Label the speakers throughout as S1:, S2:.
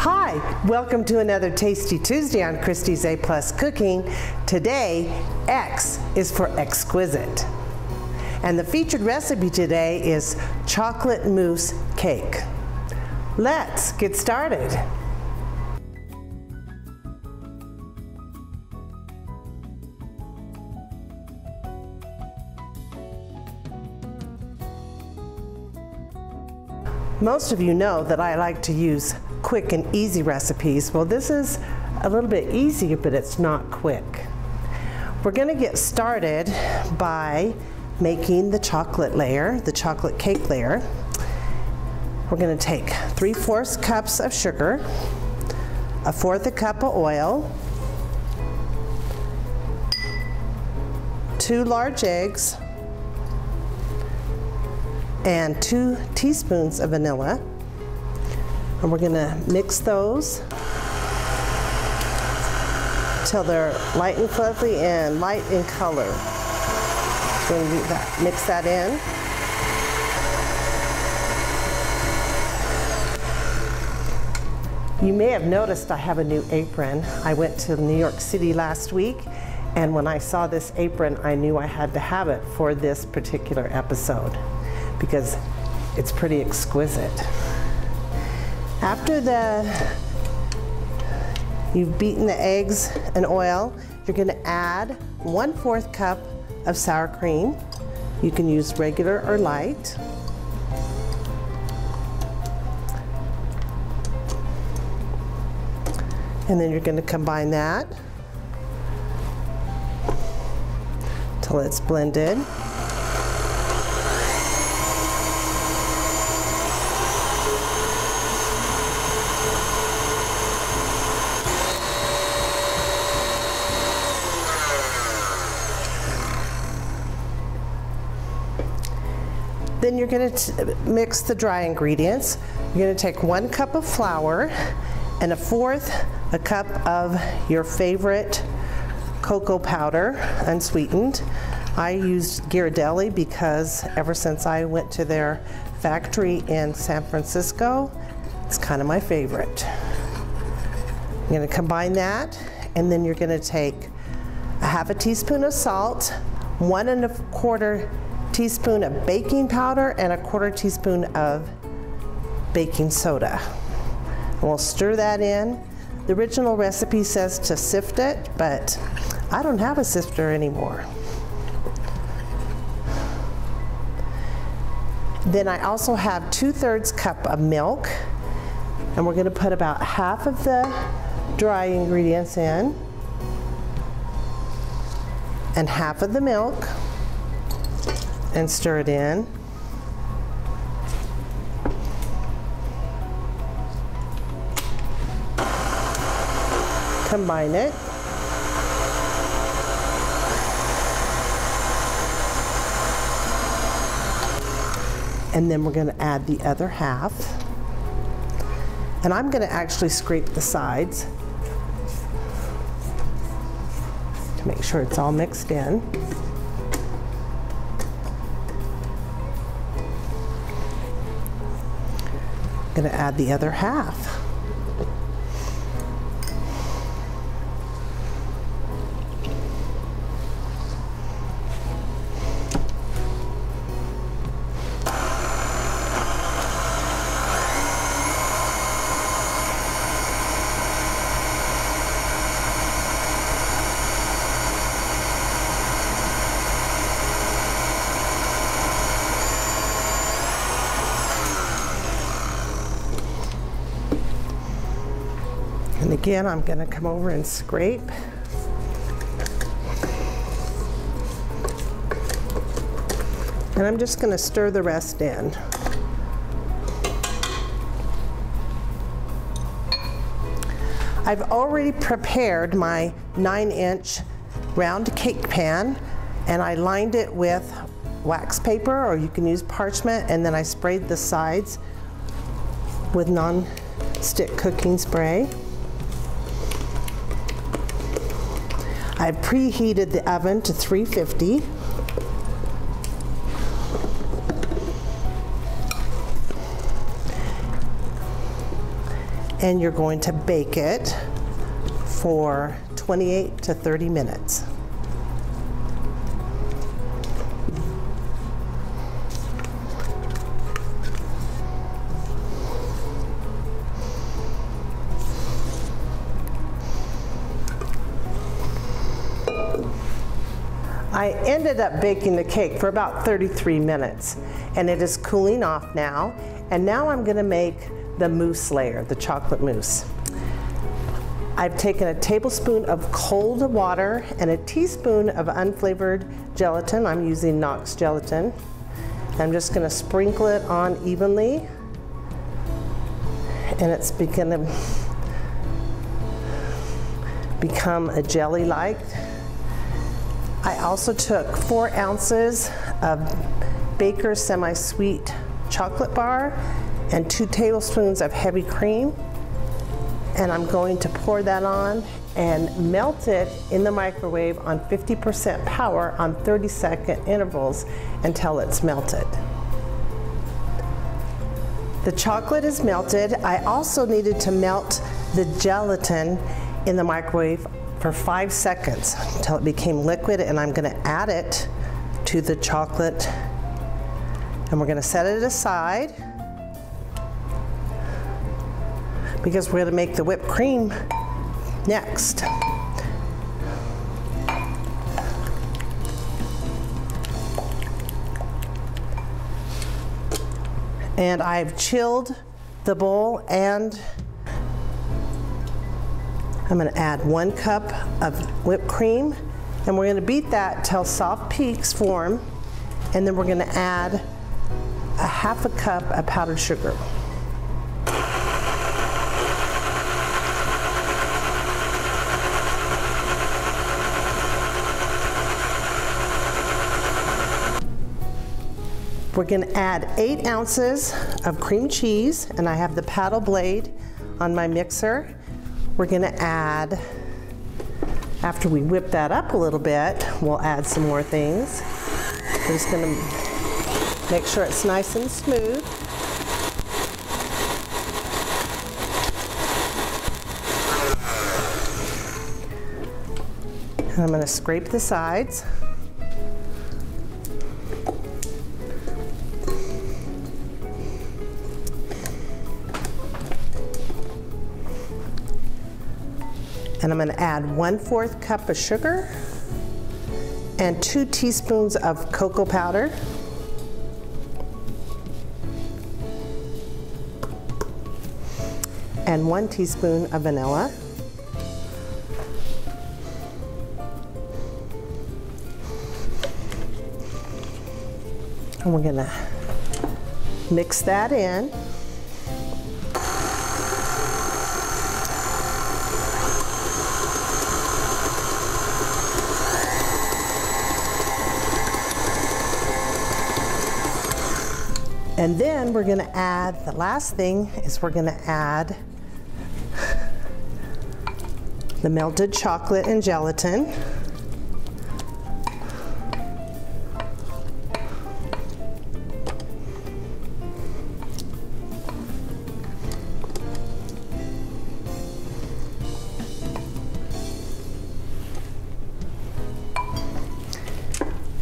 S1: Hi, welcome to another Tasty Tuesday on Christie's A+ Cooking. Today, X is for exquisite. And the featured recipe today is chocolate mousse cake. Let's get started. Most of you know that I like to use quick and easy recipes. Well, this is a little bit easier, but it's not quick. We're going to get started by making the chocolate layer, the chocolate cake layer. We're going to take 3/4 cups of sugar, 1/4 cup of oil, 2 large eggs, and 2 teaspoons of vanilla. And we're gonna mix those till they're light and fluffy and light in color. So we're gonna do that. Mix that in. You may have noticed I have a new apron. I went to New York City last week, and when I saw this apron, I knew I had to have it for this particular episode, because it's pretty exquisite. After you've beaten the eggs and oil, you're going to add 1/4 cup of sour cream. You can use regular or light. And then you're going to combine that till it's blended. Then you're going to mix the dry ingredients. You're going to take 1 cup of flour and 1/4 cup of your favorite cocoa powder, unsweetened. I used Ghirardelli because ever since I went to their factory in San Francisco, it's kind of my favorite. You're going to combine that, and then you're going to take 1/2 teaspoon of salt, 1 1/4 teaspoon of baking powder, and 1/4 teaspoon of baking soda. And we'll stir that in. The original recipe says to sift it, but I don't have a sifter anymore. Then I also have 2/3 cup of milk, and we're going to put about half of the dry ingredients in and half of the milk, and stir it in. Combine it. And then we're going to add the other half. And I'm going to actually scrape the sides to make sure it's all mixed in. Going to add the other half. And again, I'm going to come over and scrape. And I'm just going to stir the rest in. I've already prepared my 9-inch round cake pan, and I lined it with wax paper, or you can use parchment, and then I sprayed the sides with non-stick cooking spray. I've preheated the oven to 350. and you're going to bake it for 28 to 30 minutes. I ended up baking the cake for about 33 minutes, and it is cooling off now. And now I'm going to make the mousse layer, the chocolate mousse. I've taken a tablespoon of cold water and a teaspoon of unflavored gelatin. I'm using Knox gelatin. I'm just going to sprinkle it on evenly, and it's going to become a jelly-like. I also took 4 ounces of Baker's semi-sweet chocolate bar and 2 tablespoons of heavy cream, and I'm going to pour that on and melt it in the microwave on 50% power on 30-second intervals until it's melted. The chocolate is melted. I also needed to melt the gelatin in the microwave for 5 seconds until it became liquid, and I'm going to add it to the chocolate, and we're going to set it aside because we're going to make the whipped cream next. And I've chilled the bowl, and I'm going to add 1 cup of whipped cream, and we're going to beat that till soft peaks form, and then we're going to add a half a cup of powdered sugar. We're going to add 8 ounces of cream cheese, and I have the paddle blade on my mixer. We're going to add, after we whip that up a little bit, we'll add some more things. We're just going to make sure it's nice and smooth. And I'm going to scrape the sides. And I'm going to add 1/4 cup of sugar and 2 teaspoons of cocoa powder. And 1 teaspoon of vanilla. And we're going to mix that in. And then we're going to add, the last thing is we're going to add the melted chocolate and gelatin.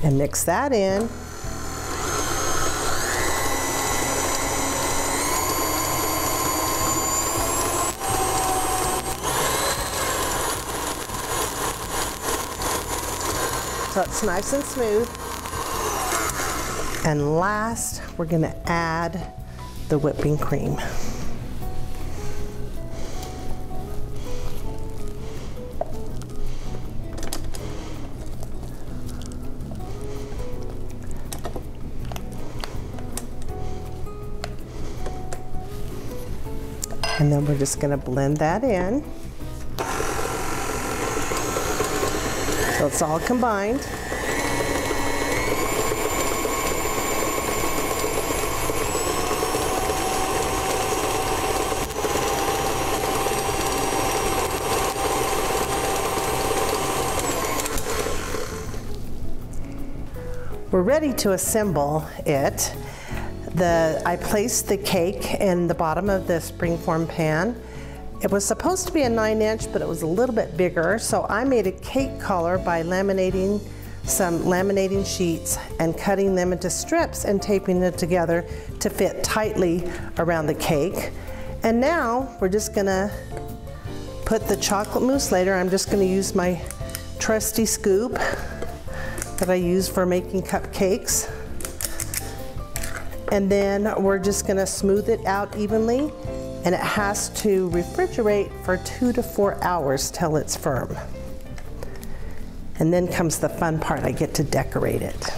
S1: And mix that in. So it's nice and smooth. And last, we're going to add the whipping cream. And then we're just going to blend that in. So it's all combined. We're ready to assemble it. I placed the cake in the bottom of the springform pan. It was supposed to be a 9-inch, but it was a little bit bigger, so I made a cake collar by laminating some laminating sheets and cutting them into strips and taping them together to fit tightly around the cake. And now we're just gonna put the chocolate mousse layer. I'm just gonna use my trusty scoop that I use for making cupcakes. And then we're just gonna smooth it out evenly, and it has to refrigerate for 2 to 4 hours till it's firm. And then comes the fun part, I get to decorate it.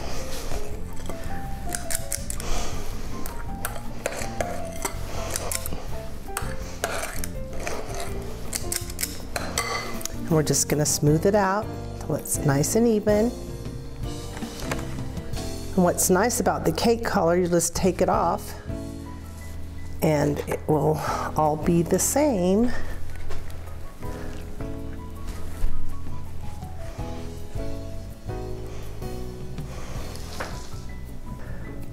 S1: And we're just gonna smooth it out till it's nice and even. And what's nice about the cake collar, you just take it off and it will all be the same.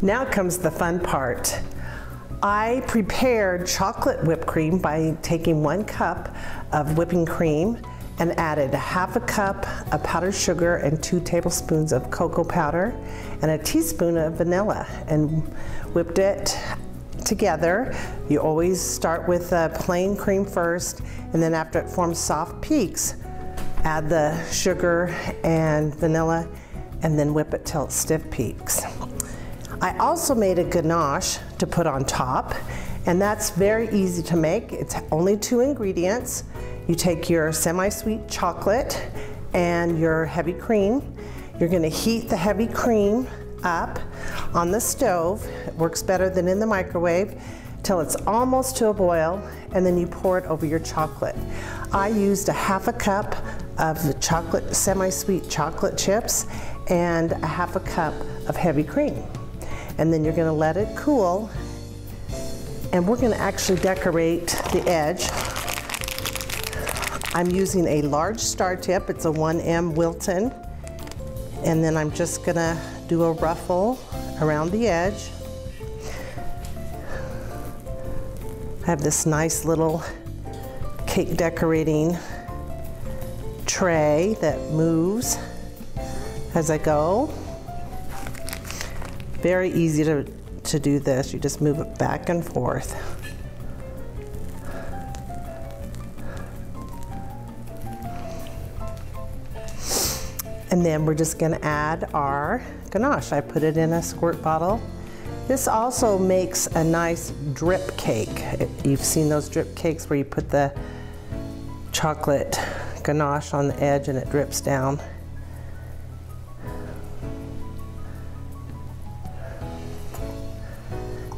S1: Now comes the fun part. I prepared chocolate whipped cream by taking 1 cup of whipping cream and added 1/2 cup of powdered sugar and 2 tablespoons of cocoa powder and a teaspoon of vanilla, and whipped it together. You always start with plain cream first, and then after it forms soft peaks, add the sugar and vanilla, and then whip it till it's stiff peaks. I also made a ganache to put on top, and that's very easy to make. It's only 2 ingredients. You take your semi-sweet chocolate and your heavy cream. You're gonna heat the heavy cream up on the stove. It works better than in the microwave till it's almost to a boil, and then you pour it over your chocolate. I used 1/2 cup of the chocolate, semi-sweet chocolate chips and 1/2 cup of heavy cream. And then you're gonna let it cool, and we're gonna actually decorate the edge. I'm using a large star tip, it's a 1M Wilton, and then I'm just gonna do a ruffle around the edge. I have this nice little cake decorating tray that moves as I go. Very easy to do this. You just move it back and forth. And then we're just gonna add our ganache. I put it in a squirt bottle. This also makes a nice drip cake. You've seen those drip cakes where you put the chocolate ganache on the edge and it drips down.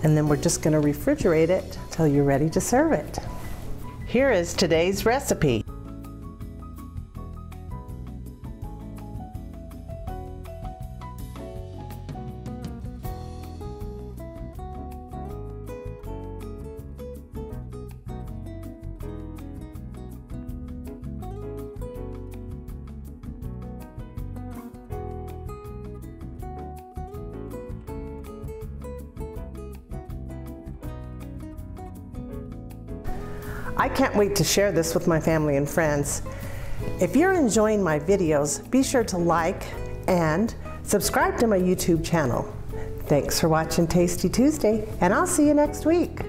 S1: And then we're just gonna refrigerate it till you're ready to serve it. Here is today's recipe. I can't wait to share this with my family and friends. If you're enjoying my videos, be sure to like and subscribe to my YouTube channel. Thanks for watching Tasty Tuesday, and I'll see you next week.